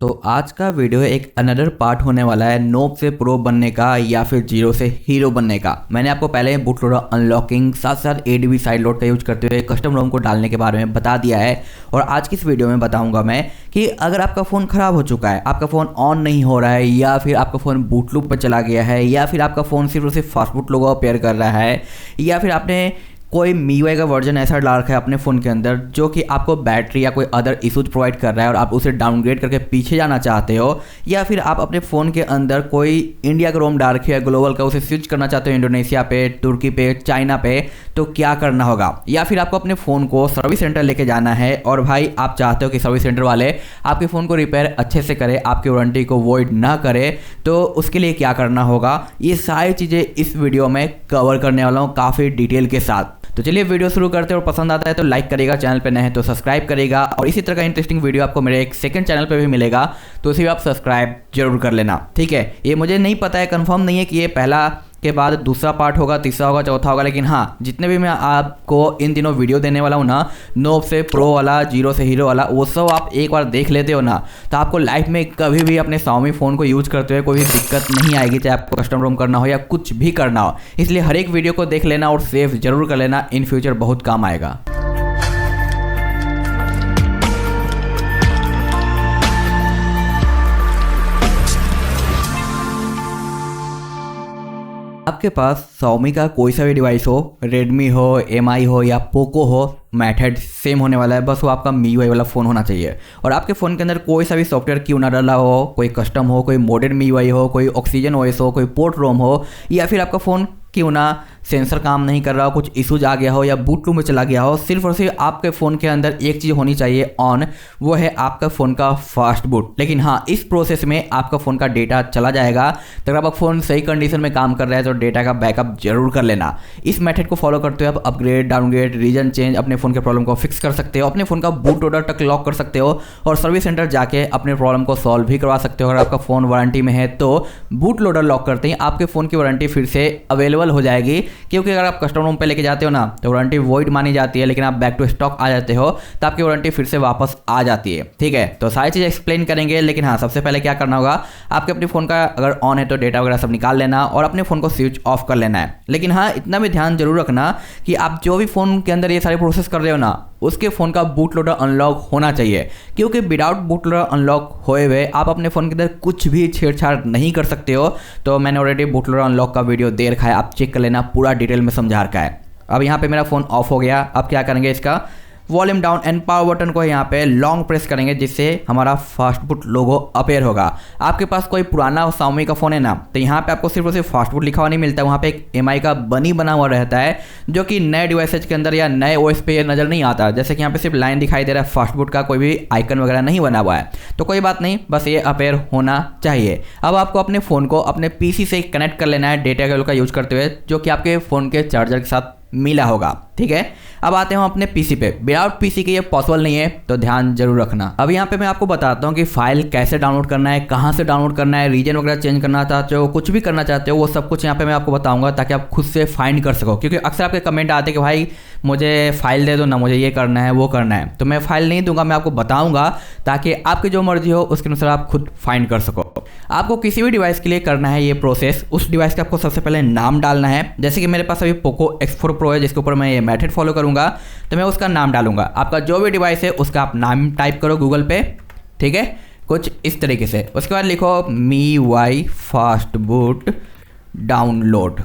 तो आज का वीडियो एक अनदर पार्ट होने वाला है नोब से प्रो बनने का या फिर जीरो से हीरो बनने का। मैंने आपको पहले बूट लोडर अनलॉकिंग साथ साथ एडीबी साइड लोड का यूज करते हुए कस्टम रोम को डालने के बारे में बता दिया है। और आज की इस वीडियो में बताऊंगा मैं कि अगर आपका फ़ोन ख़राब हो चुका है, आपका फ़ोन ऑन नहीं हो रहा है, या फिर आपका फ़ोन बूट लूप पर चला गया है, या फिर आपका फ़ोन सिर्फ और सिर्फ फास्टबूट लोगो अपेयर कर रहा है, या फिर आपने कोई MIUI का वर्जन ऐसा डाल रखा है अपने फ़ोन के अंदर जो कि आपको बैटरी या कोई अदर इशूज प्रोवाइड कर रहा है और आप उसे डाउनग्रेड करके पीछे जाना चाहते हो, या फिर आप अपने फ़ोन के अंदर कोई इंडिया का रोम डाल रखे है ग्लोबल का, उसे स्विच करना चाहते हो इंडोनेशिया पे, तुर्की पे, चाइना पे, तो क्या करना होगा। या फिर आपको अपने फ़ोन को सर्विस सेंटर लेके जाना है और भाई आप चाहते हो कि सर्विस सेंटर वाले आपके फ़ोन को रिपेयर अच्छे से करे, आपकी वारंटी को वॉइड ना करे, तो उसके लिए क्या करना होगा, ये सारी चीज़ें इस वीडियो में कवर करने वाला हूँ काफ़ी डिटेल के साथ। तो चलिए वीडियो शुरू करते हैं, और पसंद आता है तो लाइक करेगा, चैनल पे नए हैं तो सब्सक्राइब करेगा, और इसी तरह का इंटरेस्टिंग वीडियो आपको मेरे एक सेकंड चैनल पे भी मिलेगा, तो उसे भी आप सब्सक्राइब जरूर कर लेना, ठीक है। ये मुझे नहीं पता है, कंफर्म नहीं है कि ये पहला के बाद दूसरा पार्ट होगा, तीसरा होगा, चौथा होगा, लेकिन हाँ जितने भी मैं आपको इन दिनों वीडियो देने वाला हूँ ना, नोब से प्रो वाला, जीरो से हीरो वाला, वो सब आप एक बार देख लेते हो ना, तो आपको लाइफ में कभी भी अपने Xiaomi फ़ोन को यूज़ करते हुए कोई दिक्कत नहीं आएगी, चाहे आपको कस्टम रोम करना हो या कुछ भी करना हो। इसलिए हर एक वीडियो को देख लेना और सेव जरूर कर लेना, इन फ्यूचर बहुत काम आएगा। आपके पास Xiaomi का कोई सा भी डिवाइस हो, Redmi हो, MI हो या पोको हो, मेथड सेम होने वाला है, बस वो आपका MIUI वाला फ़ोन होना चाहिए। और आपके फ़ोन के अंदर कोई सा भी सॉफ्टवेयर क्यों ना डाला हो, कोई कस्टम हो, कोई मोडेड MIUI हो, कोई ऑक्सीजन OS हो, कोई पोर्ट रोम हो, या फिर आपका फ़ोन क्यों ना सेंसर काम नहीं कर रहा हो, कुछ इशूज आ गया हो या बूट लूप में चला गया हो, सिर्फ और सिर्फ आपके फ़ोन के अंदर एक चीज़ होनी चाहिए ऑन, वो है आपका फ़ोन का फास्ट बूट। लेकिन हाँ, इस प्रोसेस में आपका फ़ोन का डेटा चला जाएगा, तो अगर आपका फ़ोन सही कंडीशन में काम कर रहा है तो डेटा का बैकअप जरूर कर लेना। इस मेथड को फॉलो करते हुए आप अपग्रेड, डाउनग्रेड, रीजन चेंज, अपने फ़ोन के प्रॉब्लम को फिक्स कर सकते हो, अपने फ़ोन का बूट लोडर तक लॉक कर सकते हो, और सर्विस सेंटर जाके अपने प्रॉब्लम को सॉल्व भी करवा सकते हो। अगर आपका फ़ोन वारंटी में है तो बूट लोडर लॉक करते ही आपके फ़ोन की वारंटी फिर से अवेलेबल हो जाएगी, क्योंकि अगर आप कस्टम रोम पे लेके जाते हो ना तो वारंटी वॉइड मानी जाती है, लेकिन आप बैक टू स्टॉक आ जाते हो तो आपकी वारंटी फिर से वापस आ जाती है, ठीक है। तो सारी चीज़ एक्सप्लेन करेंगे, लेकिन हाँ सबसे पहले क्या करना होगा, आपके अपने फ़ोन का अगर ऑन है तो डेटा वगैरह सब निकाल लेना और अपने फ़ोन को स्विच ऑफ कर लेना है। लेकिन हाँ इतना भी ध्यान जरूर रखना कि आप जो भी फ़ोन के अंदर ये सारे प्रोसेस कर रहे हो ना, उसके फ़ोन का बूट लोडर अनलॉक होना चाहिए, क्योंकि विदाउट बूट लोडर अनलॉक होए हुए आप अपने फ़ोन के अंदर कुछ भी छेड़छाड़ नहीं कर सकते हो। तो मैंने ऑलरेडी बूट लोडर अनलॉक का वीडियो दे रखा है, आप चेक कर लेना, पूरा डिटेल में समझा रखा है। अब यहाँ पे मेरा फ़ोन ऑफ हो गया। अब क्या करेंगे, इसका volume down and power button को यहाँ पे लॉन्ग प्रेस करेंगे, जिससे हमारा फास्टबूट लोगो अपेयर होगा। आपके पास कोई पुराना Xiaomi का फ़ोन है ना, तो यहाँ पे आपको सिर्फ और सिर्फ फास्टबूट लिखा हुआ नहीं मिलता है, वहाँ पे एक MI का बनी बना हुआ रहता है, जो कि नए डिवाइसेज के अंदर या नए OS पे नज़र नहीं आता। जैसे कि यहाँ पे सिर्फ लाइन दिखाई दे रहा है, फास्टबूट का कोई भी आइकन वगैरह नहीं बना हुआ है, तो कोई बात नहीं, बस ये अपेयर होना चाहिए। अब आपको अपने फ़ोन को अपने PC से कनेक्ट कर लेना है डेटा केबल का यूज करते हुए, जो कि आपके फ़ोन के चार्जर के साथ मिला होगा, ठीक है। अब आते हैं अपने PC पे। विदाउट PC के ये पॉसिबल नहीं है, तो ध्यान जरूर रखना। अब यहाँ पे मैं आपको बताता हूँ कि फाइल कैसे डाउनलोड करना है, कहाँ से डाउनलोड करना है, रीजन वगैरह चेंज करना चाहते हो, कुछ भी करना चाहते हो, वो सब कुछ यहाँ पे मैं आपको बताऊंगा, ताकि आप खुद से फाइंड कर सको। क्योंकि अक्सर आपके कमेंट आते हैं कि भाई मुझे फाइल दे दो ना, मुझे ये करना है वो करना है, तो मैं फाइल नहीं दूंगा, मैं आपको बताऊंगा, ताकि आपकी जो मर्जी हो उसके अनुसार आप खुद फाइंड कर सको। आपको किसी भी डिवाइस के लिए करना है ये प्रोसेस, उस डिवाइस का आपको सबसे पहले नाम डालना है। जैसे कि मेरे पास अभी पोको X4 Pro है, जिसके ऊपर मैं ये मेथड फॉलो करूंगा, तो मैं उसका नाम डालूंगा। आपका जो भी डिवाइस है उसका आप नाम टाइप करो गूगल पे, ठीक है, कुछ इस तरीके से। उसके बाद लिखो MIUI फास्टबूट डाउनलोड,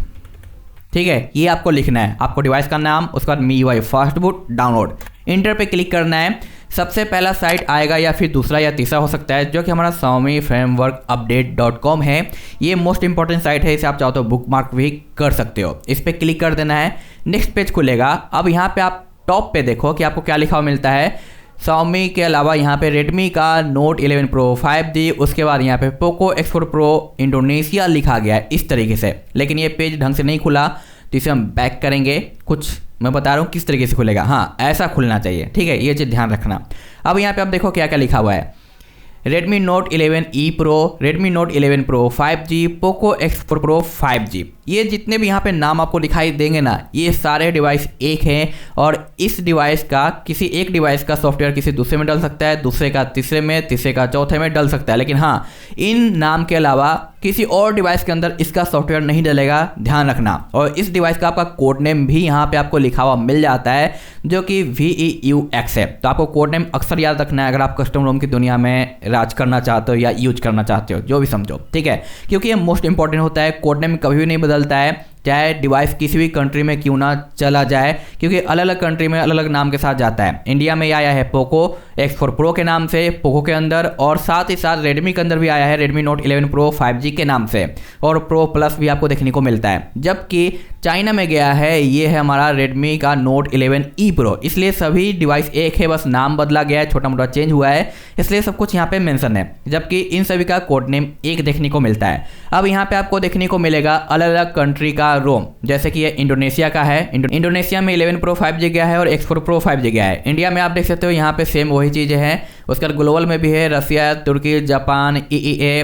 ठीक है, ये आपको लिखना है, आपको डिवाइस का नाम, उसके बाद MIUI फास्टबूट डाउनलोड, इंटर पे क्लिक करना है। सबसे पहला साइट आएगा, या फिर दूसरा या तीसरा हो सकता है, जो कि हमारा Xiaomi framework update.com है। ये मोस्ट इंपॉर्टेंट साइट है, इसे आप चाहो तो बुक मार्क भी कर सकते हो। इस पर क्लिक कर देना है, नेक्स्ट पेज खुलेगा। अब यहाँ पे आप टॉप पे देखो कि आपको क्या लिखा हुआ मिलता है। Xiaomi के अलावा यहाँ पे Redmi का Note 11 Pro 5G, उसके बाद यहाँ पे पोको X4 Pro इंडोनेशिया लिखा गया है इस तरीके से, लेकिन ये पेज ढंग से नहीं खुला, तो इसे हम बैक करेंगे। कुछ मैं बता रहा हूँ किस तरीके से खुलेगा, हाँ ऐसा खुलना चाहिए, ठीक है, ये चीज़ ध्यान रखना। अब यहाँ पे आप देखो क्या क्या लिखा हुआ है, Redmi Note 11e Pro, Redmi Note 11 Pro 5G, Poco X4 Pro 5G, ये जितने भी यहाँ पे नाम आपको दिखाई देंगे ना, ये सारे डिवाइस एक हैं और इस डिवाइस का किसी एक डिवाइस का सॉफ्टवेयर किसी दूसरे में डल सकता है, दूसरे का तीसरे में, तीसरे का चौथे में डल सकता है, लेकिन हाँ इन नाम के अलावा किसी और डिवाइस के अंदर इसका सॉफ्टवेयर नहीं डलेगा, ध्यान रखना। और इस डिवाइस का आपका कोड नेम भी यहाँ पे आपको लिखा हुआ मिल जाता है जो कि VEUX है। तो आपको कोड नेम अक्सर याद रखना है अगर आप कस्टम रोम की दुनिया में राज करना चाहते हो या यूज करना चाहते हो, जो भी समझो, ठीक है, क्योंकि ये मोस्ट इंपॉर्टेंट होता है। कोड नेम कभी भी नहीं बदलता है, चाहे डिवाइस किसी भी कंट्री में क्यों ना चला जाए, क्योंकि अलग अलग कंट्री में अलग अलग नाम के साथ जाता है। इंडिया में आया है पोको X4 Pro के नाम से पोको के अंदर, और साथ ही साथ रेडमी के अंदर भी आया है रेडमी नोट 11 Pro 5G के नाम से, और प्रो प्लस भी आपको देखने को मिलता है। जबकि चाइना में गया है ये है हमारा रेडमी का नोट 11E Pro, इसलिए सभी डिवाइस एक है, बस नाम बदला गया है, छोटा मोटा चेंज हुआ है, इसलिए सब कुछ यहाँ पे मेंशन है, जबकि इन सभी का कोड नेम एक देखने को मिलता है। अब यहाँ पे आपको देखने को मिलेगा अलग अलग कंट्री का रोम, जैसे कि ये इंडोनेशिया का है, इंडोनेशिया में 11 Pro 5G गया है और X4 Pro 5G गया है। इंडिया में आप देख सकते हो यहाँ पे सेम वही चीज़ें हैं, उसका ग्लोबल में भी है, रसिया, तुर्की, जापान, EEA,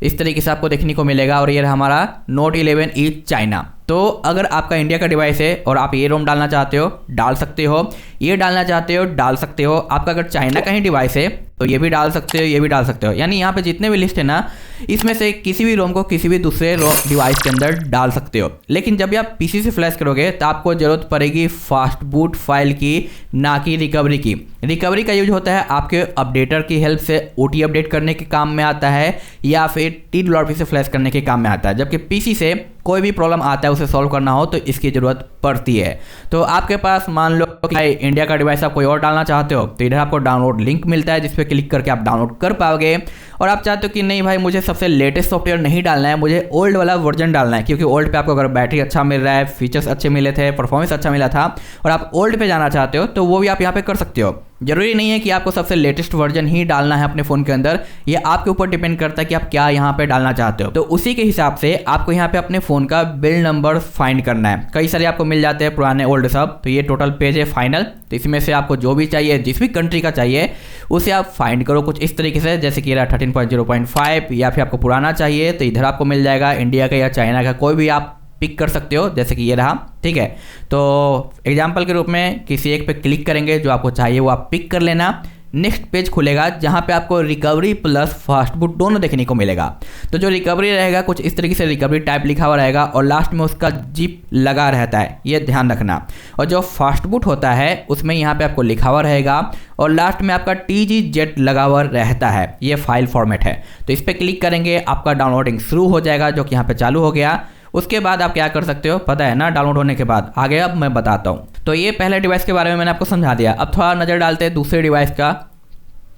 इस तरीके से आपको देखने को मिलेगा। और ये हमारा नोट 11E चाइना। तो अगर आपका इंडिया का डिवाइस है और आप ये रोम डालना चाहते हो डाल सकते हो, ये डालना चाहते हो डाल सकते हो। आपका अगर चाइना का ही डिवाइस है तो ये भी डाल सकते हो, ये भी डाल सकते हो। यानी यहाँ पे जितने भी लिस्ट है ना, इसमें से किसी भी रोम को किसी भी दूसरे डिवाइस के अंदर डाल सकते हो। लेकिन जब भी आप पीसी से फ्लैश करोगे तो आपको जरूरत पड़ेगी फास्ट बूट फाइल की, ना कि रिकवरी की। रिकवरी का यूज होता है आपके अपडेटर की हेल्प से OT अपडेट करने के काम में आता है, या फिर TWRP से फ्लैश करने के काम में आता है। जबकि पीसी से कोई भी प्रॉब्लम आता है उसे सॉल्व करना हो तो इसकी ज़रूरत पड़ती है। तो आपके पास मान लो कि इंडिया का डिवाइस आप कोई और डालना चाहते हो तो इधर आपको डाउनलोड लिंक मिलता है, जिस पे क्लिक करके आप डाउनलोड कर पाओगे। और आप चाहते हो कि नहीं भाई मुझे सबसे लेटेस्ट सॉफ्टवेयर नहीं डालना है, मुझे ओल्ड वाला वर्जन डालना है, क्योंकि ओल्ड पे आपको अगर बैटरी अच्छा मिल रहा है, फीचर्स अच्छे मिले थे, परफॉर्मेंस अच्छा मिला था, और आप ओल्ड पे जाना चाहते हो तो वो भी आप यहाँ पे कर सकते हो। जरूरी नहीं है कि आपको सबसे लेटेस्ट वर्जन ही डालना है अपने फ़ोन के अंदर, ये आपके ऊपर डिपेंड करता है कि आप क्या यहाँ पे डालना चाहते हो। तो उसी के हिसाब से आपको यहाँ पे अपने फ़ोन का बिल्ड नंबर फाइंड करना है। कई सारे आपको मिल जाते हैं पुराने ओल्ड सब, तो ये टोटल पेज है फाइनल। तो इसमें से आपको जो भी चाहिए, जिस भी कंट्री का चाहिए उसे आप फाइंड करो कुछ इस तरीके से, जैसे कि 13.0.5, या फिर आपको पुराना चाहिए तो इधर आपको मिल जाएगा इंडिया का या चाइना का, कोई भी आप पिक कर सकते हो, जैसे कि ये रहा, ठीक है। तो एग्जाम्पल के रूप में किसी एक पे क्लिक करेंगे, जो आपको चाहिए वो आप पिक कर लेना। नेक्स्ट पेज खुलेगा जहाँ पे आपको रिकवरी प्लस फास्ट बूट दोनों देखने को मिलेगा। तो जो रिकवरी रहेगा कुछ इस तरीके से रिकवरी टाइप लिखा हुआ रहेगा, और लास्ट में उसका जिप लगा रहता है, ये ध्यान रखना। और जो फास्ट बूट होता है उसमें यहाँ पे आपको लिखा हुआ रहेगा, और लास्ट में आपका TGZ लगा हुआ रहता है, ये फाइल फॉर्मेट है। तो इस पर क्लिक करेंगे, आपका डाउनलोडिंग शुरू हो जाएगा, जो कि यहाँ पे चालू हो गया। उसके बाद आप क्या कर सकते हो पता है ना, डाउनलोड होने के बाद आगे अब मैं बताता हूँ। तो ये पहले डिवाइस के बारे में मैंने आपको समझा दिया। अब थोड़ा नज़र डालते हैं दूसरे डिवाइस का,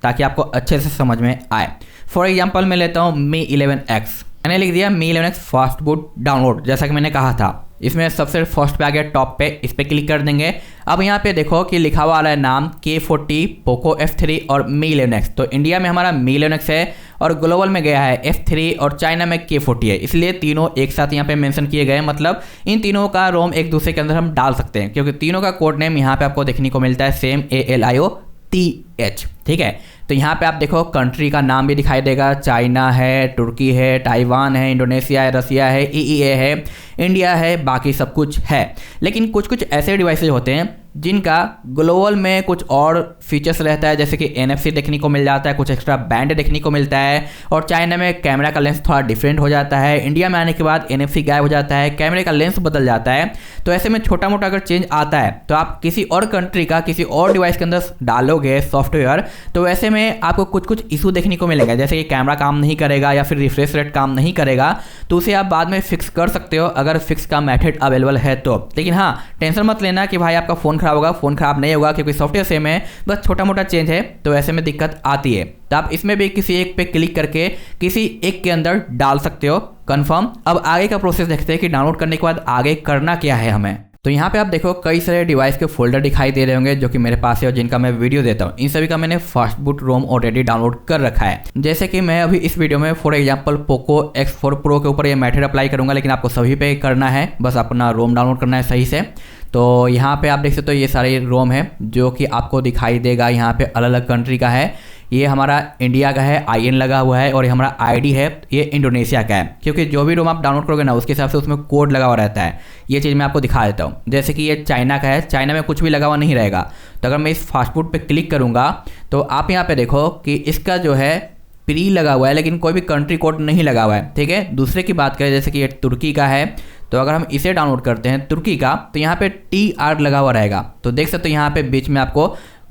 ताकि आपको अच्छे से समझ में आए। फॉर एग्जांपल मैं लेता हूँ Mi 11X, मैंने लिख दिया Mi 11X fast boot download, जैसा कि मैंने कहा था। इसमें सबसे फर्स्ट पे आ गया टॉप पे, इस पे क्लिक कर देंगे। अब यहाँ पे देखो कि लिखा हुआ आ रहा है नाम K40, पोको F3 और Mi 11X। तो इंडिया में हमारा Mi 11X है, और ग्लोबल में गया है F3, और चाइना में K40 है, इसलिए तीनों एक साथ यहाँ पे मेंशन किए गए। मतलब इन तीनों का रोम एक दूसरे के अंदर हम डाल सकते हैं, क्योंकि तीनों का कोड नेम यहाँ पे आपको देखने को मिलता है सेम, ALIOTH, ठीक है। तो यहाँ पे आप देखो कंट्री का नाम भी दिखाई देगा, चाइना है, तुर्की है, ताइवान है, इंडोनेशिया है, रसिया है, EEA है, इंडिया है, बाकी सब कुछ है। लेकिन कुछ कुछ ऐसे डिवाइसेज होते हैं जिनका ग्लोबल में कुछ और फीचर्स रहता है, जैसे कि NFC देखने को मिल जाता है, कुछ एक्स्ट्रा बैंड देखने को मिलता है, और चाइना में कैमरा का लेंस थोड़ा डिफरेंट हो जाता है, इंडिया में आने के बाद NFC गायब हो जाता है, कैमरे का लेंस बदल जाता है। तो ऐसे में छोटा मोटा अगर चेंज आता है तो आप किसी और कंट्री का किसी और डिवाइस के अंदर डालोगे सॉफ्टवेयर, तो वैसे में आपको कुछ कुछ इशू देखने को मिलेगा, जैसे कि कैमरा काम नहीं करेगा या फिर रिफ्रेश रेट काम नहीं करेगा। तो उसे आप बाद में फिक्स कर सकते हो अगर फिक्स का मेथड अवेलेबल है तो। लेकिन हाँ, टेंशन मत लेना कि भाई आपका फ़ोन खराब होगा, फ़ोन खराब नहीं होगा, क्योंकि सॉफ्टवेयर सेम है, बस छोटा मोटा चेंज है, तो ऐसे में दिक्कत आती है। तो आप इसमें भी किसी एक पे क्लिक करके किसी एक के अंदर डाल सकते हो कंफर्म। अब आगे का प्रोसेस देखते हैं कि डाउनलोड करने के बाद आगे करना क्या है हमें। तो यहाँ पे आप देखो कई सारे डिवाइस के फोल्डर दिखाई दे रहे होंगे जो कि मेरे पास है और जिनका मैं वीडियो देता हूँ। इन सभी का मैंने फास्ट बूट रोम ऑलरेडी डाउनलोड कर रखा है। जैसे कि मैं अभी इस वीडियो में for example Poco X4 Pro के ऊपर ये मेथड अप्लाई करूंगा, लेकिन आपको सभी पे करना है, बस अपना रोम डाउनलोड करना है सही से। तो यहाँ पे आप देख सकते हो ये सारे रोम है जो कि आपको दिखाई देगा, यहाँ पे अलग अलग कंट्री का है। ये हमारा इंडिया का है, IN लगा हुआ है, और ये हमारा ID है, ये इंडोनेशिया का है। क्योंकि जो भी रोम आप डाउनलोड करोगे ना उसके हिसाब से उसमें कोड लगा हुआ रहता है। ये चीज़ मैं आपको दिखा देता हूँ। जैसे कि ये चाइना का है, चाइना में कुछ भी लगा हुआ नहीं रहेगा। तो अगर मैं इस फास्ट फूड पर क्लिक करूँगा तो आप यहाँ पर देखो कि इसका जो है प्री लगा हुआ है, लेकिन कोई भी कंट्री कोड नहीं लगा हुआ है। ठीक है, दूसरे की बात करें जैसे कि ये तुर्की का है, तो अगर हम इसे डाउनलोड करते हैं तुर्की का, तो यहाँ पे TR लगा हुआ रहेगा। तो देख सकते हो यहाँ पे बीच में आपको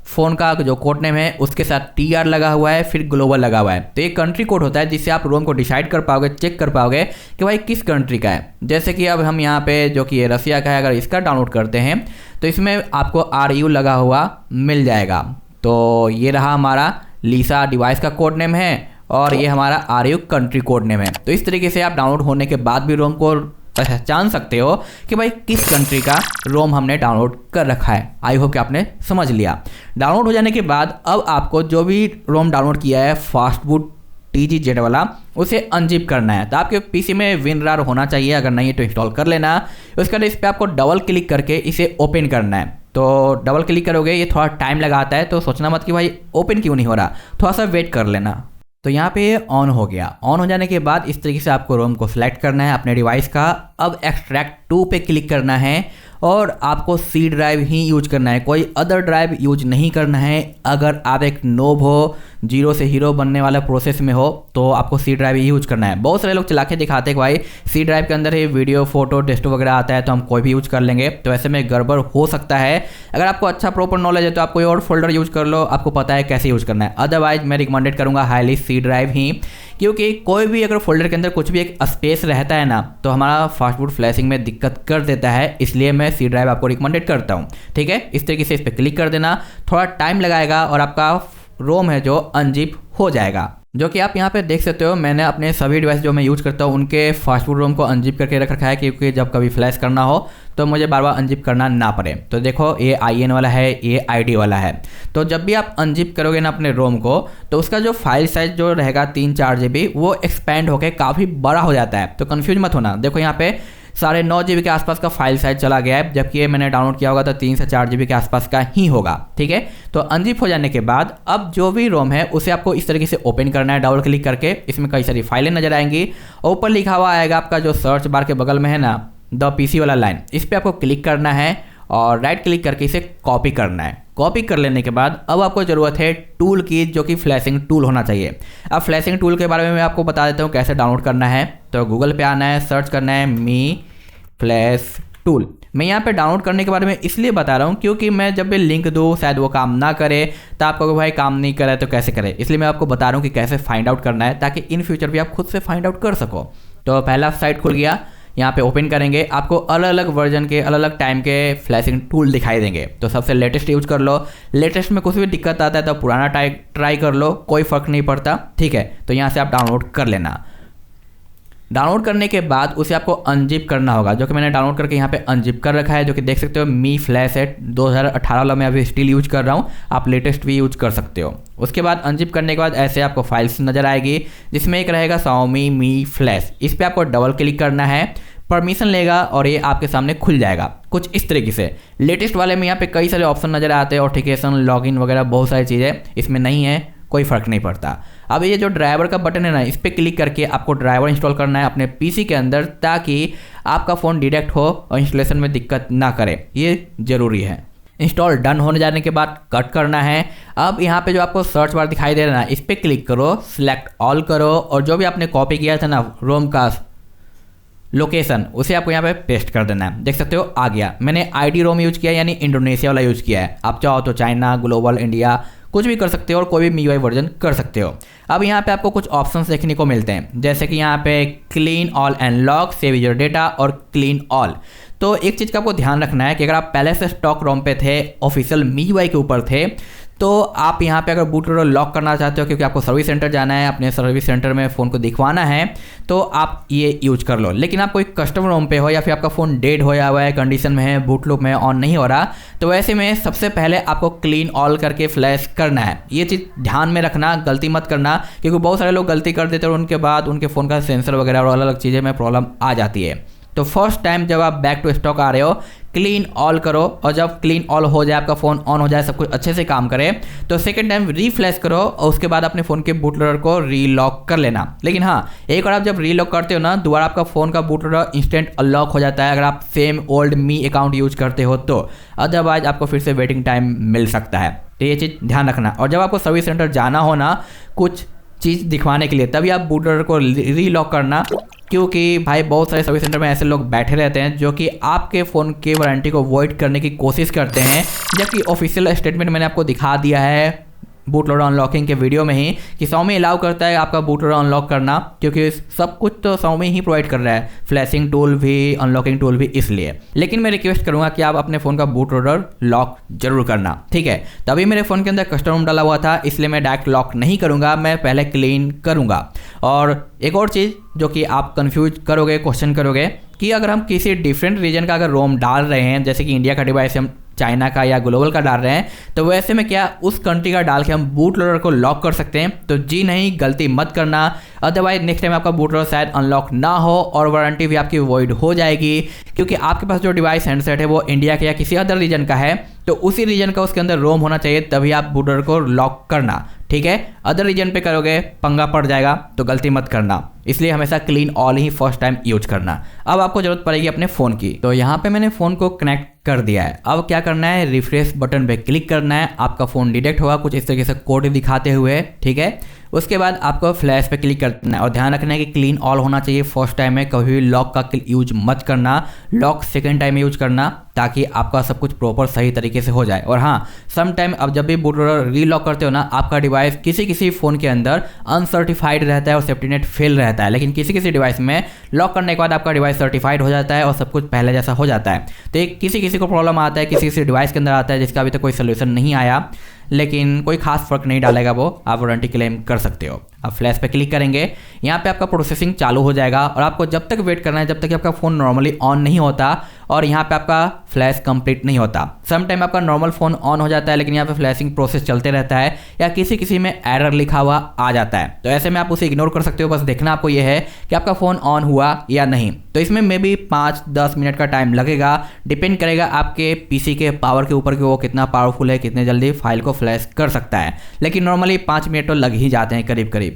फ़ोन का जो कोड नेम है उसके साथ TR लगा हुआ है, फिर ग्लोबल लगा हुआ है। तो ये कंट्री कोड होता है जिससे आप रोम को डिसाइड कर पाओगे, चेक कर पाओगे कि भाई किस कंट्री का है। जैसे कि अब हम यहाँ पे जो कि ये रसिया का है, अगर इसका डाउनलोड करते हैं तो इसमें आपको RU लगा हुआ मिल जाएगा। तो ये रहा हमारा लीसा डिवाइस का कोड नेम है, और ये हमारा RU कंट्री कोड नेम है। तो इस तरीके से आप डाउनलोड होने के बाद भी रोम को पहचान सकते हो कि भाई किस कंट्री का रोम हमने डाउनलोड कर रखा है। आई होप कि आपने समझ लिया। डाउनलोड हो जाने के बाद अब आपको जो भी रोम डाउनलोड किया है फास्टफूड TGZ वाला, उसे अनजिप करना है। तो आपके पीसी में WinRAR होना चाहिए, अगर नहीं है तो इंस्टॉल कर लेना। उसके बाद इस पर आपको डबल क्लिक करके इसे ओपन करना है। तो डबल क्लिक करोगे, ये थोड़ा टाइम लगाता है, तो सोचना मत कि भाई ओपन क्यों नहीं हो रहा, थोड़ा सा वेट कर लेना। तो यहाँ पे ये ऑन हो गया। ऑन हो जाने के बाद इस तरीके से आपको रोम को सिलेक्ट करना है अपने डिवाइस का। अब एक्सट्रैक्ट टू पे क्लिक करना है, और आपको C ड्राइव ही यूज करना है, कोई अदर ड्राइव यूज नहीं करना है। अगर आप एक नोब हो, जीरो से हीरो बनने वाला प्रोसेस में हो, तो आपको C ड्राइव ही यूज करना है। बहुत सारे लोग चला के दिखाते हैं कि भाई C ड्राइव के अंदर ही वीडियो, फोटो, डेस्कटॉप वगैरह आता है तो हम कोई भी यूज कर लेंगे। तो ऐसे में गड़बड़ हो सकता है। अगर आपको अच्छा प्रॉपर नॉलेज है तो आप कोई और फोल्डर यूज कर लो, आपको पता है कैसे यूज करना है। अदरवाइज मैं रिकमेंडेड करूँगा हाईली C ड्राइव ही, क्योंकि कोई भी अगर फोल्डर के अंदर कुछ भी एक स्पेस रहता है ना, तो हमारा फास्टफूड फ्लैशिंग में दिक्कत कर देता है। इसलिए मैं C ड्राइव आपको रिकमेंडेड करता हूँ। ठीक है, इस तरीके से इस पर क्लिक कर देना, थोड़ा टाइम लगाएगा और आपका रोम है जो अनजिप हो जाएगा। जो कि आप यहाँ पे देख सकते हो, मैंने अपने सभी डिवाइस जो मैं यूज़ करता हूँ उनके फास्टफूड रोम को अनजिप करके रख रखा है, क्योंकि जब कभी फ्लैश करना हो तो मुझे बार बार अनजिप करना ना पड़े। तो देखो ये IN वाला है, ये ID वाला है। तो जब भी आप अनजिप करोगे ना अपने रोम को, तो उसका जो फाइल साइज जो रहेगा 3-4 GB, वो एक्सपेंड होकर काफ़ी बड़ा हो जाता है। तो कन्फ्यूज मत होना। देखो यहाँ पे 9.5 GB के आसपास का फाइल साइज चला गया है, जबकि ये मैंने डाउनलोड किया होगा तो 3 से 4 GB के आसपास का ही होगा। ठीक है, तो अनजिप हो जाने के बाद अब जो भी रोम है उसे आपको इस तरीके से ओपन करना है डबल क्लिक करके। इसमें कई सारी फाइलें नजर आएंगी। ऊपर लिखा हुआ आएगा आपका जो सर्च बार के बगल में है ना, द PC वाला लाइन, इस पर आपको क्लिक करना है और राइट क्लिक करके इसे कॉपी करना है। कॉपी कर लेने के बाद अब आपको ज़रूरत है टूल की, जो कि फ्लैशिंग टूल होना चाहिए। अब फ्लैशिंग टूल के बारे में मैं आपको बता देता हूँ कैसे डाउनलोड करना है। तो गूगल पे आना है, सर्च करना है मी फ्लैश टूल। मैं यहाँ पे डाउनलोड करने के बारे में इसलिए बता रहा हूँ क्योंकि मैं जब भी लिंक दूँ शायद वो काम ना करे, तो आप कहोगे भाई काम नहीं करे तो कैसे करे। इसलिए मैं आपको बता रहा हूँ कि कैसे फाइंड आउट करना है, ताकि इन फ्यूचर भी आप खुद से फाइंड आउट कर सको। तो पहला साइट खुल गया, यहाँ पे ओपन करेंगे, आपको अलग अलग वर्जन के अलग अलग टाइम के फ्लैशिंग टूल दिखाई देंगे। तो सबसे लेटेस्ट यूज कर लो। लेटेस्ट में कुछ भी दिक्कत आता है तो पुराना ट्राई कर लो, कोई फ़र्क नहीं पड़ता। ठीक है, तो यहाँ से आप डाउनलोड कर लेना। डाउनलोड करने के बाद उसे आपको अनजिप करना होगा, जो कि मैंने डाउनलोड करके यहाँ पे अनजिप कर रखा है, जो कि देख सकते हो मी फ्लैश है 2018 वाला मैं अभी स्टिल यूज कर रहा हूँ। आप लेटेस्ट भी यूज कर सकते हो। उसके बाद अनजिप करने के बाद ऐसे आपको फाइल्स नजर आएगी, जिसमें एक रहेगा Xiaomi मी फ्लैश। इस पर आपको डबल क्लिक करना है, परमिशन लेगा और ये आपके सामने खुल जाएगा कुछ इस तरीके से। लेटेस्ट वाले में यहाँ पे कई सारे ऑप्शन नजर आते हैं, ऑथेंटिकेशन, लॉगिन वगैरह बहुत सारी चीज़ें इसमें नहीं है, कोई फ़र्क नहीं पड़ता। अब ये जो ड्राइवर का बटन है ना, इस पर क्लिक करके आपको ड्राइवर इंस्टॉल करना है अपने पीसी के अंदर, ताकि आपका फ़ोन डिटेक्ट हो और इंस्टॉलेशन में दिक्कत ना करे। ये ज़रूरी है। इंस्टॉल डन होने जाने के बाद कट करना है। अब यहाँ पे जो आपको सर्च बार दिखाई दे रहा है ना, इस पर क्लिक करो, सिलेक्ट ऑल करो, और जो भी आपने कॉपी किया था ना रोम का लोकेशन, उसे आपको यहाँ पे पेस्ट कर देना है। देख सकते हो आ गया। मैंने ID रोम यूज किया, यानी इंडोनेशिया वाला यूज किया है। आप चाहो तो चाइना, ग्लोबल, इंडिया कुछ भी कर सकते हो और कोई भी MIUI वर्जन कर सकते हो। अब यहाँ पे आपको कुछ ऑप्शंस देखने को मिलते हैं, जैसे कि यहाँ पे clean all and lock, save your data और क्लीन ऑल। तो एक चीज़ का आपको ध्यान रखना है कि अगर आप पहले से स्टॉक रोम पे थे, ऑफिशियल MIUI के ऊपर थे, तो आप यहाँ पे अगर बूट लोडर लॉक करना चाहते हो, क्योंकि आपको सर्विस सेंटर जाना है, अपने सर्विस सेंटर में फ़ोन को दिखवाना है, तो आप ये यूज कर लो। लेकिन आप कोई कस्टमर रोम पे हो या फिर आपका फ़ोन डेड होया हुआ है, कंडीशन में है, बूट लूप में ऑन नहीं हो रहा, तो ऐसे में सबसे पहले आपको क्लीन ऑल करके फ्लैश करना है। ये चीज़ ध्यान में रखना, गलती मत करना, क्योंकि बहुत सारे लोग गलती कर देते हैं और उनके बाद उनके फ़ोन का सेंसर वगैरह और अलग अलग चीज़ें में प्रॉब्लम आ जाती है। तो फर्स्ट टाइम जब आप बैक टू स्टॉक आ रहे हो क्लीन ऑल करो, और जब क्लीन ऑल हो जाए, आपका फ़ोन ऑन हो जाए, सब कुछ अच्छे से काम करे, तो सेकंड टाइम रीफ्लैश करो और उसके बाद अपने फ़ोन के बूट लोडर को रीलॉक कर लेना। लेकिन हाँ, एक बार आप जब रीलॉक करते हो ना, दोबारा आपका फ़ोन का बूट लोडर इंस्टेंट अनलॉक हो जाता है अगर आप सेम ओल्ड मी अकाउंट यूज करते हो तो। अदरवाइज आपको फिर से वेटिंग टाइम मिल सकता है, तो ये चीज़ ध्यान रखना। और जब आपको सर्विस सेंटर जाना हो ना कुछ चीज़ दिखवाने के लिए, तभी आप बूट लोडर को रीलॉक करना, क्योंकि भाई बहुत सारे सर्विस सेंटर में ऐसे लोग बैठे रहते हैं जो कि आपके फ़ोन की वारंटी को वॉइड करने की कोशिश करते हैं, जबकि ऑफिशियल स्टेटमेंट मैंने आपको दिखा दिया है बूट लोडर अनलॉकिंग के वीडियो में ही कि Xiaomi अलाउ करता है आपका बूट लोडर अनलॉक करना, क्योंकि सब कुछ तो Xiaomi ही प्रोवाइड कर रहा है, फ्लैशिंग टूल भी, अनलॉकिंग टूल भी, इसलिए। लेकिन मैं रिक्वेस्ट करूंगा कि आप अपने फ़ोन का बूट लोडर लॉक जरूर करना, ठीक है। तभी मेरे फ़ोन के अंदर कस्टम डाला हुआ था, इसलिए मैं डायरेक्ट लॉक नहीं करूँगा, मैं पहले क्लीन करूँगा। और एक और चीज़ जो कि आप कन्फ्यूज करोगे, क्वेश्चन करोगे कि अगर हम किसी डिफरेंट रीजन का अगर रोम डाल रहे हैं, जैसे कि इंडिया का डिवाइस हम चाइना का या ग्लोबल का डाल रहे हैं, तो वैसे में क्या उस कंट्री का डाल के हम बूट लोडर को लॉक कर सकते हैं? तो जी नहीं, गलती मत करना, अदरवाइज नेक्स्ट टाइम आपका बूट लोडर शायद अनलॉक ना हो और वारंटी भी आपकी वॉइड हो जाएगी, क्योंकि आपके पास जो डिवाइस हैंडसेट है वो इंडिया का या किसी अदर रीजन का है, तो उसी रीजन का उसके अंदर रोम होना चाहिए, तभी आप बूट लोडर को लॉक करना, ठीक है। अदर रीजन पे करोगे पंगा पड़ जाएगा, तो गलती मत करना, इसलिए हमेशा clean all he first time use करना। अब आपको जरूरत पड़ेगी अपने फ़ोन की, तो यहाँ पे मैंने फ़ोन को कनेक्ट कर दिया है। अब क्या करना है, रिफ्रेश बटन पे क्लिक करना है, आपका फ़ोन डिटेक्ट होगा कुछ इस तरीके से कोड दिखाते हुए, ठीक है। उसके बाद आपको फ्लैश पे क्लिक करना है और ध्यान रखना है कि क्लीन ऑल होना चाहिए फर्स्ट टाइम में, कभी भी लॉक का यूज मत करना, लॉक सेकंड टाइम में यूज करना, ताकि आपका सब कुछ प्रॉपर सही तरीके से हो जाए। और हाँ, सम टाइम अब जब भी बूट लोडर रीलॉक करते हो ना, आपका डिवाइस किसी फ़ोन के अंदर अनसर्टिफाइड रहता है और सेफ्टी नेट फेल रहता है, लेकिन किसी डिवाइस में लॉक करने के बाद आपका डिवाइस सर्टिफाइड हो जाता है और सब कुछ पहले जैसा हो जाता है। तो एक किसी को प्रॉब्लम आता है, किसी डिवाइस के अंदर आता है जिसका अभी तक कोई सोल्यूशन नहीं आया, लेकिन कोई खास फर्क नहीं डालेगा, वो आप वारंटी क्लेम कर सकते हो। आप फ्लैश पे क्लिक करेंगे, यहाँ पे आपका प्रोसेसिंग चालू हो जाएगा और आपको जब तक वेट करना है जब तक कि आपका फ़ोन नॉर्मली ऑन नहीं होता और यहाँ पे आपका फ्लैश कंप्लीट नहीं होता। सम टाइम आपका नॉर्मल फ़ोन ऑन हो जाता है, लेकिन यहाँ पे फ्लैशिंग प्रोसेस चलते रहता है या किसी में एरर लिखा हुआ आ जाता है, तो ऐसे में आप उसे इग्नोर कर सकते हो। बस देखना आपको ये है कि आपका फ़ोन ऑन हुआ या नहीं। तो इसमें मे बी 5-10 मिनट का टाइम लगेगा, डिपेंड करेगा आपके पीसी के पावर के ऊपर कि वो कितना पावरफुल है, कितने जल्दी फाइल को फ्लैश कर सकता है, लेकिन नॉर्मली 5 मिनट तो लग ही जाते हैं करीब करीब।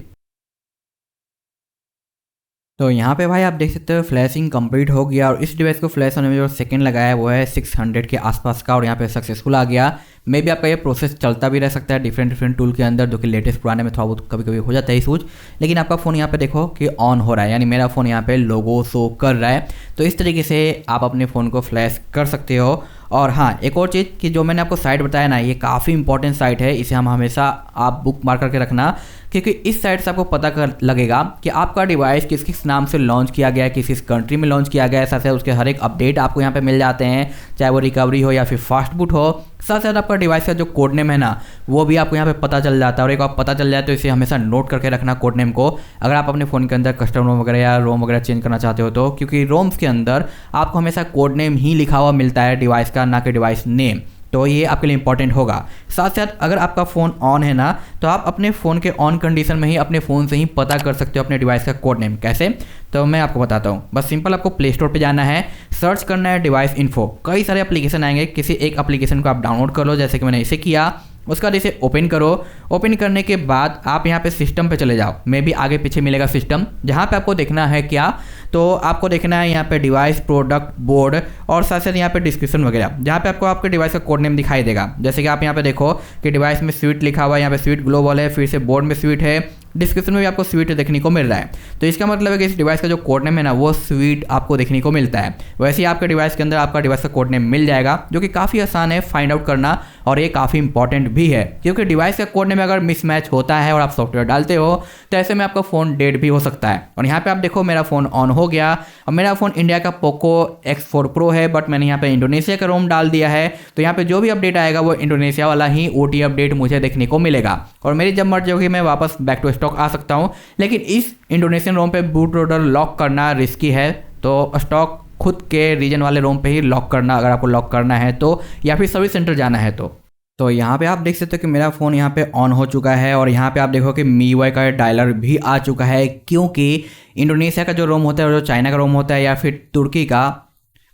तो यहाँ पे भाई आप देख सकते हो फ्लैशिंग कंप्लीट हो गया और इस डिवाइस को फ्लैश होने में जो सेकंड लगाया है वो है 600 के आसपास का, और यहाँ पे सक्सेसफुल आ गया। मे बी आपका ये प्रोसेस चलता भी रह सकता है डिफरेंट टूल के अंदर, जो कि लेटेस्ट पुराने में थोड़ा बहुत कभी हो जाता है इशूज, लेकिन आपका फ़ोन यहाँ पे देखो कि ऑन हो रहा है, यानी मेरा फ़ोन यहाँ पे लोगो शो कर रहा है। तो इस तरीके से आप अपने फ़ोन को फ्लैश कर सकते हो। और हाँ, एक और चीज़ कि जो मैंने आपको साइट बताया ना, ये काफ़ी इंपॉर्टेंट साइट है, इसे हम हमेशा आप बुक मार करके रखना, क्योंकि इस साइट से आपको पता कर लगेगा कि आपका डिवाइस किस नाम से लॉन्च किया गया है, किस कंट्री में लॉन्च किया गया है। साथ साथ उसके हर एक अपडेट आपको यहाँ पे मिल जाते हैं, चाहे वो रिकवरी हो या फिर फास्ट बूट हो। साथ साथ आपका डिवाइस का जो कोड नेम है ना, वो भी आपको यहाँ पे पता चल जाता है, और एक बार पता चल जाए तो इसे हमेशा नोट करके रखना कोड नेम को, अगर आप अपने फ़ोन के अंदर कस्टम रोम वगैरह या रोम वगैरह चेंज करना चाहते हो तो, क्योंकि रोम्स के अंदर आपको हमेशा कोड नेम ही लिखा हुआ मिलता है डिवाइस का, ना कि डिवाइस नेम, तो ये आपके लिए इंपॉर्टेंट होगा। साथ साथ अगर आपका फ़ोन ऑन है ना, तो आप अपने फ़ोन के ऑन कंडीशन में ही अपने फ़ोन से ही पता कर सकते हो अपने डिवाइस का कोड नेम। कैसे? तो मैं आपको बताता हूँ। बस सिंपल आपको प्ले स्टोर पे जाना है, सर्च करना है डिवाइस इन्फो, कई सारे एप्लीकेशन आएंगे, किसी एक एप्लीकेशन को आप डाउनलोड कर लो, जैसे कि मैंने इसे किया। उसका इसे ओपन करो, ओपन करने के बाद आप यहाँ पे सिस्टम पे चले जाओ, मे भी आगे पीछे मिलेगा सिस्टम, जहाँ पे आपको देखना है क्या, तो आपको देखना है यहाँ पे डिवाइस, प्रोडक्ट, बोर्ड, और साथ साथ यहाँ पे डिस्क्रिप्शन वगैरह, जहाँ पे आपको आपके डिवाइस का कोड नेम दिखाई देगा। जैसे कि आप यहाँ पे देखो कि डिवाइस में स्वीट लिखा हुआ है, यहाँ पे स्वीट ग्लोबल है, फिर से बोर्ड में स्वीट है, डिस्क्रिप्शन में भी आपको स्वीट देखने को मिल रहा है। तो इसका मतलब है कि इस डिवाइस का जो कोड नेम है ना, वो स्वीट आपको देखने को मिलता है। वैसे ही आपके डिवाइस के अंदर आपका डिवाइस का कोड नेम मिल जाएगा, जो कि काफ़ी आसान है फाइंड आउट करना, और ये काफ़ी इंपॉर्टेंट भी है, क्योंकि डिवाइस का कोड नेम अगर मिसमैच होता है और आप सॉफ्टवेयर डालते हो तो ऐसे में आपका फ़ोन डेड भी हो सकता है। और यहाँ पे आप देखो मेरा फ़ोन ऑन हो गया, और मेरा फ़ोन इंडिया का पोको X4 Pro है, बट मैंने यहाँ पे इंडोनेशिया का रोम डाल दिया है। तो यहाँ पे जो भी अपडेट आएगा वो इंडोनेशिया वाला ही OT अपडेट मुझे देखने को मिलेगा, और मेरी जब मर्जी होगी मैं वापस बैक टू स्टॉक आ सकता हूँ। लेकिन इस इंडोनेशियन रोम पे बूट लोडर लॉक करना रिस्की है, तो स्टॉक खुद के रीजन वाले रोम पे ही लॉक करना, अगर आपको लॉक करना है तो, या फिर सर्विस सेंटर जाना है तो। तो यहाँ पे आप देख सकते हो कि मेरा फ़ोन यहाँ पे ऑन हो चुका है और यहाँ पे आप देखो कि MIUI का डायलर भी आ चुका है, क्योंकि इंडोनेशिया का जो रोम होता है और जो चाइना का रोम होता है या फिर तुर्की का,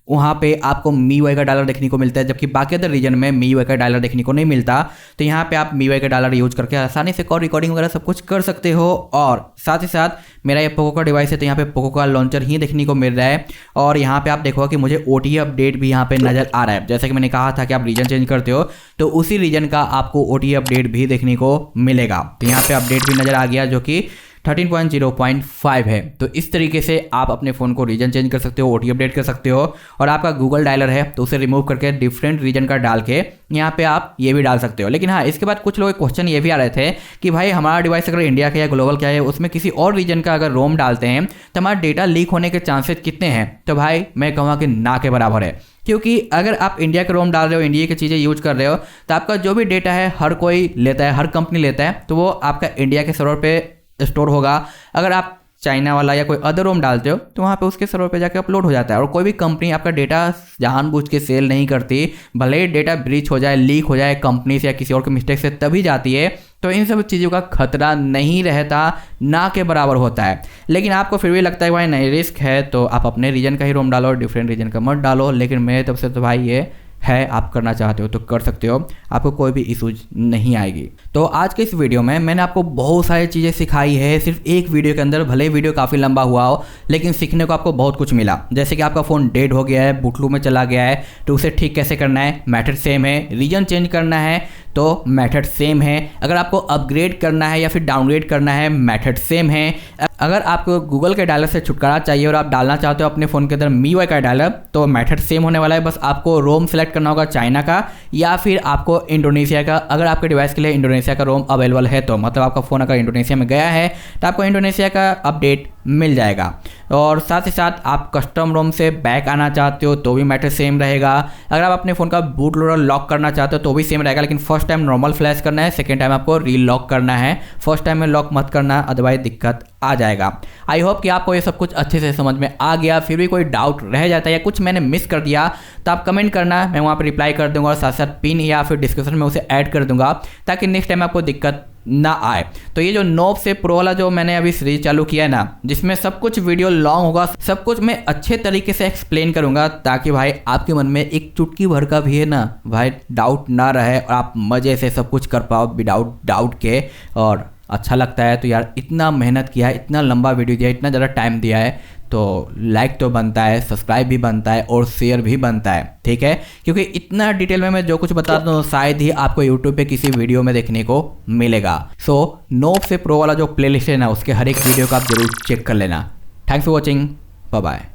वहाँ पे आपको MIUI का डायलर देखने को मिलता है, जबकि बाकी अदर रीजन में MIUI का डायलर देखने को नहीं मिलता। तो यहाँ पे आप MIUI का डायलर यूज करके आसानी से कॉल रिकॉर्डिंग वगैरह सब कुछ कर सकते हो। और साथ ही साथ मेरा ये पोको का डिवाइस है, तो यहाँ पे पोको का लॉन्चर ही देखने को मिल रहा है। और यहाँ पे आप देखो कि मुझे OTA अपडेट भी यहाँ पे नज़र आ रहा है। जैसे कि मैंने कहा था कि आप रीजन चेंज करते हो तो उसी रीजन का आपको OTA अपडेट भी देखने को मिलेगा। तो यहाँ पे अपडेट भी नज़र आ गया जो कि 13.0.5 है। तो इस तरीके से आप अपने फ़ोन को रीजन चेंज कर सकते हो, OTA अपडेट कर सकते हो। और आपका गूगल डायलर है तो उसे रिमूव करके डिफरेंट रीजन का डाल के यहाँ पे आप ये भी डाल सकते हो। लेकिन हाँ, इसके बाद कुछ लोग क्वेश्चन ये भी आ रहे थे कि भाई हमारा डिवाइस अगर इंडिया का या ग्लोबल का है, उसमें किसी और रीजन का अगर रोम डालते हैं तो हमारा डेटा लीक होने के चांसेस कितने हैं। तो भाई मैं कहूँगा कि ना के बराबर है, क्योंकि अगर आप इंडिया का रोम डाल रहे हो, इंडिया की चीज़ें यूज कर रहे हो, तो आपका जो भी डेटा है हर कोई लेता है, हर कंपनी लेता है, तो वो आपका इंडिया के सर्वर पे स्टोर होगा। अगर आप चाइना वाला या कोई अदर रोम डालते हो तो वहाँ पे उसके सर्वर पे जाके अपलोड हो जाता है। और कोई भी कंपनी आपका डेटा जानबूझ के सेल नहीं करती, भले ही डेटा ब्रीच हो जाए, लीक हो जाए कंपनी से या किसी और के मिस्टेक से, तभी जाती है। तो इन सब चीज़ों का खतरा नहीं रहता, ना के बराबर होता है। लेकिन आपको फिर भी लगता है भाई नहीं रिस्क है, तो आप अपने रीजन का ही रोम डालो, डिफरेंट रीजन का मत डालो। लेकिन मेरे तरफ से तो भाई ये है, आप करना चाहते हो तो कर सकते हो, आपको कोई भी इशूज नहीं आएगी। तो आज के इस वीडियो में मैंने आपको बहुत सारी चीज़ें सिखाई है सिर्फ एक वीडियो के अंदर। भले वीडियो काफ़ी लंबा हुआ हो, लेकिन सीखने को आपको बहुत कुछ मिला। जैसे कि आपका फ़ोन डेड हो गया है, बूट लूप में चला गया है, तो उसे ठीक कैसे करना है, मेथड सेम है। रीजन चेंज करना है तो मेथड सेम है। अगर आपको अपग्रेड करना है या फिर डाउनग्रेड करना है, मेथड सेम है। अगर आपको गूगल के डायलर से छुटकारा चाहिए और आप डालना चाहते हो अपने फ़ोन के अंदर MIUI का डायलर, तो मेथड सेम होने वाला है। बस आपको रोम सेलेक्ट करना होगा चाइना का या फिर आपको इंडोनेशिया का। अगर आपके डिवाइस के लिए इंडोनेशिया का रोम अवेलेबल है तो मतलब आपका फ़ोन अगर इंडोनेशिया में गया है तो आपको इंडोनेशिया का अपडेट मिल जाएगा। और साथ ही साथ आप कस्टम रोम से बैक आना चाहते हो तो भी मैटर सेम रहेगा। अगर आप अपने फ़ोन का बूट लोडर लॉक करना चाहते हो तो भी सेम रहेगा, लेकिन फर्स्ट टाइम नॉर्मल फ्लैश करना है, सेकेंड टाइम आपको रीलॉक करना है। फर्स्ट टाइम में लॉक मत करना, अदरवाइज दिक्कत आ जाएगा। आई होप कि आपको ये सब कुछ अच्छे से समझ में आ गया। फिर भी कोई डाउट रह जाता है या कुछ मैंने मिस कर दिया तो आप कमेंट करना, मैं वहाँ पर रिप्लाई कर दूंगा और साथ साथ पिन या फिर डिस्क्रिप्शन में उसे ऐड कर दूंगा, ताकि नेक्स्ट टाइम आपको दिक्कत ना आए। तो ये जो नोब से प्रो वाला जो मैंने अभी सीरीज चालू किया है ना, जिसमें सब कुछ वीडियो लॉन्ग होगा, सब कुछ मैं अच्छे तरीके से एक्सप्लेन करूंगा, ताकि भाई आपके मन में एक चुटकी भर का भी है ना भाई डाउट ना रहे और आप मज़े से सब कुछ कर पाओ विदाउट डाउट के। और अच्छा लगता है तो यार, इतना मेहनत किया है, इतना लंबा वीडियो दिया है, इतना ज़्यादा टाइम दिया है, तो लाइक तो बनता है, सब्सक्राइब भी बनता है और शेयर भी बनता है, ठीक है। क्योंकि इतना डिटेल में मैं जो कुछ बताता हूँ शायद ही आपको यूट्यूब पे किसी वीडियो में देखने को मिलेगा। सो नोब से प्रो वाला जो प्लेलिस्ट है ना, उसके हर एक वीडियो का आप जरूर चेक कर लेना। Thanks for watching, bye bye.